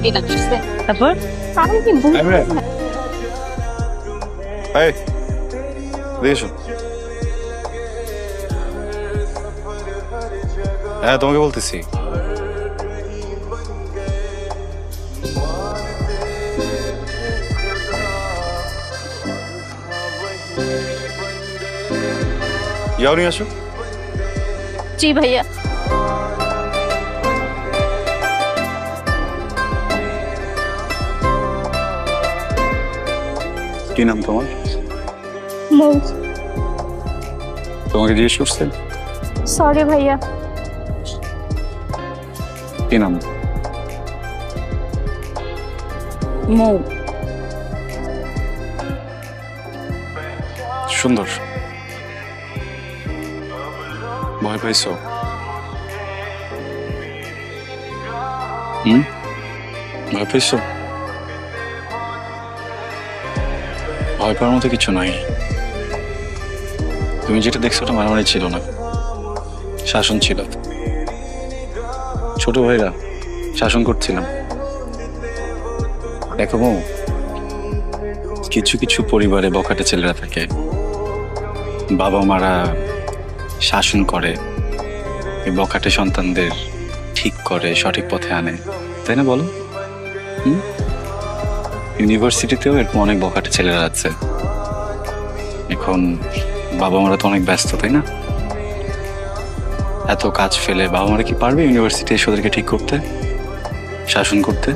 দিন আসছে। তারপর আমি কি বুঝতে এই দেখেছো? হ্যাঁ তোমাকে বলতেছি। যাও নিয়ে আসো। জি ভাইয়া। কি নাম তোমার? মৌ। তোমাকে জিজ্ঞেস করছে সরি ভাইয়া। কি নাম? মৌ। সুন্দর। ভয় পাইছো? ভয় পাইছো? ভয় পাওয়ার মতো কিছু নাই। তুমি যেটা দেখছো ওটা মারামারি ছিল না, শাসন ছিল। ছোট ভাইরা শাসন করছিলাম। দেখো বউ, কিছু কিছু পরিবারে বখাটে ছেলেরা থাকে, বাবা মারা শাসন করে, এই বখাটে সন্তানদের ঠিক করে সঠিক পথে আনে, তাই না বলো? ইউনিভার্সিটিতেও এরকম অনেক বখাটে ছেলেরা আছে। এখন বাবা মারা তো অনেক ব্যস্ত, তাই না? এত কাজ ফেলে বাবা মারা কি পারবে ইউনিভার্সিটি এসে ওদেরকে ঠিক করতে, শাসন করতে?